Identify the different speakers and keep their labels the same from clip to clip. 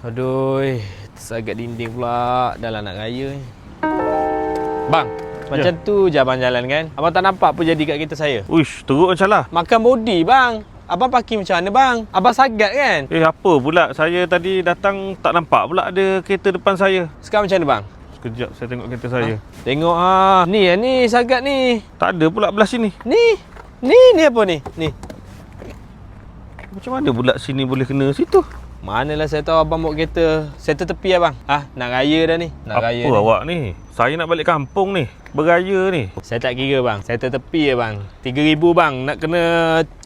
Speaker 1: Aduh, tersagat dinding pula. Dah lah nak raya ni. Bang, macam tu je abang jalan kan? Abang tak nampak apa jadi kat kereta saya?
Speaker 2: Uish, teruk macam lah.
Speaker 1: Makan body bang. Abang parking macam mana bang? Abang sagat kan?
Speaker 2: Apa pula? Saya tadi datang tak nampak pula ada kereta depan saya.
Speaker 1: Sekarang macam mana bang?
Speaker 2: Sekejap saya tengok kereta saya.
Speaker 1: Tengok ni sagat ni.
Speaker 2: Tak ada pula belah sini.
Speaker 1: Ni apa ni? Ni.
Speaker 2: Macam mana pula sini boleh kena situ?
Speaker 1: Manalah saya tahu abang bawa kereta. Settle tepi abang. Nak raya dah ni. Nak
Speaker 2: apa
Speaker 1: raya
Speaker 2: awak ni? Saya nak balik kampung ni. Beraya ni.
Speaker 1: Saya tak kira bang. Settle tepi je bang. 3,000 bang. Nak kena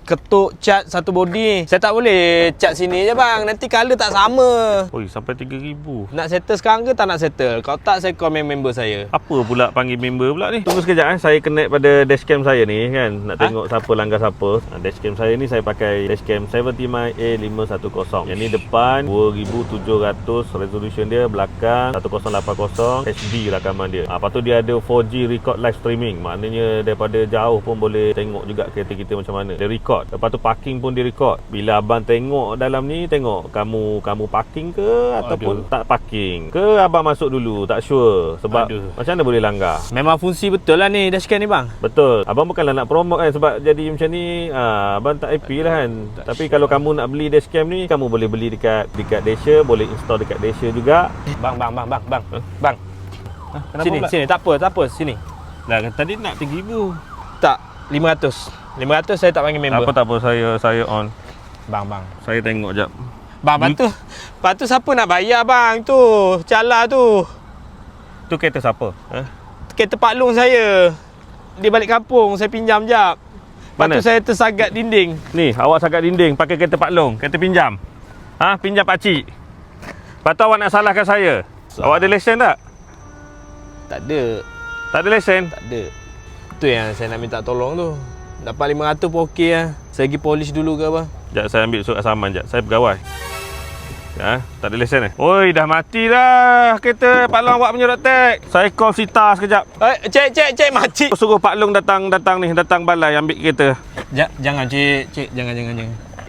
Speaker 1: ketuk cat satu body. Saya tak boleh cat sini je bang. Nanti colour tak sama.
Speaker 2: Oi, sampai 3,000.
Speaker 1: Nak settle sekarang ke tak nak settle? Kalau tak saya call member saya.
Speaker 2: Apa pula panggil member pula ni? Tunggu sekejap saya connect pada dashcam saya ni kan. Nak tengok siapa langgar siapa. Dashcam saya ni saya pakai dashcam 70 A510. Yang ni depan 2700 resolution dia, belakang 1080 HD rakaman dia. Lepas tu dia ada 4G record live streaming. Maknanya daripada jauh pun boleh tengok juga kereta kita macam mana. Dia record. Lepas tu parking pun dia record. Bila abang tengok dalam ni, tengok kamu parking ke ataupun tak parking ke abang masuk dulu, tak sure. Sebab macam mana boleh langgar?
Speaker 1: Memang fungsi betul lah ni dashcam ni bang.
Speaker 2: Betul. Abang bukanlah nak promote kan, sebab jadi macam ni abang tak happy lah kan. Tapi kalau kamu nak beli dashcam ni, kamu boleh beli dekat Dasher, boleh install dekat Dasher juga.
Speaker 1: Bang. Bang.
Speaker 2: Kenapa
Speaker 1: Sini, tak apa, sini.
Speaker 2: Dah tadi nak 3,000.
Speaker 1: Tak, 500 saya tak panggil member.
Speaker 2: Tak apa, saya on.
Speaker 1: Bang.
Speaker 2: Saya tengok jap.
Speaker 1: Bang, lepas tu siapa nak bayar bang? Tu, Cala tu.
Speaker 2: Tu kereta siapa?
Speaker 1: Kereta Pak Long saya. Dia balik kampung, saya pinjam jap. Lepas tu saya tersagat dinding.
Speaker 2: Ni, awak sagat dinding pakai kereta Pak Long, kereta pinjam. Pinjam pak cik. Lepas tu awak nak salahkan saya. Awak ada lesen tak?
Speaker 1: Tak ada.
Speaker 2: Tak ada lesen?
Speaker 1: Tak ada. Itu yang saya nak minta tolong tu. Dapat 500 pun okey lah. Saya pergi polish dulu ke apa?
Speaker 2: Sekejap saya ambil surat saman jap. Saya pegawai. Tak ada lesen Oi, dah mati dah kereta Pak Long awak punya road tax. Saya call Sita sekejap.
Speaker 1: Cik mati.
Speaker 2: Suruh Pak Long datang balai ambil kereta.
Speaker 1: Jangan cik, jangan.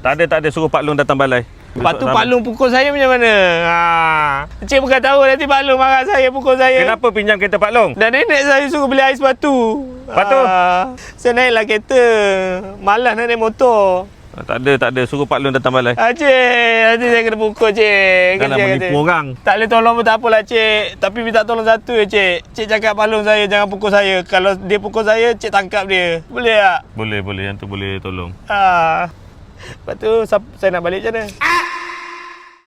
Speaker 2: Tak ada suruh Pak Long datang balai.
Speaker 1: Lepas tu Pak Long pukul saya macam mana? Cik bukan tahu nanti Pak Long marah saya, pukul saya.
Speaker 2: Kenapa pinjam kereta Pak Long?
Speaker 1: Dan nenek saya suruh beli ais batu.
Speaker 2: Lepas tu?
Speaker 1: Saya naiklah kereta. Malas nak naik motor.
Speaker 2: Tak ada suruh Pak Long datang balai.
Speaker 1: Cik, nanti saya kena pukul cik.
Speaker 2: Janganlah menipu orang.
Speaker 1: Tak boleh tolong pun tak apalah cik. Tapi minta tolong satu je cik. Cik cakap Pak Long saya jangan pukul saya. Kalau dia pukul saya, cik tangkap dia. Boleh tak?
Speaker 2: Boleh, yang tu boleh tolong.
Speaker 1: Lepas tu saya nak balik macam mana?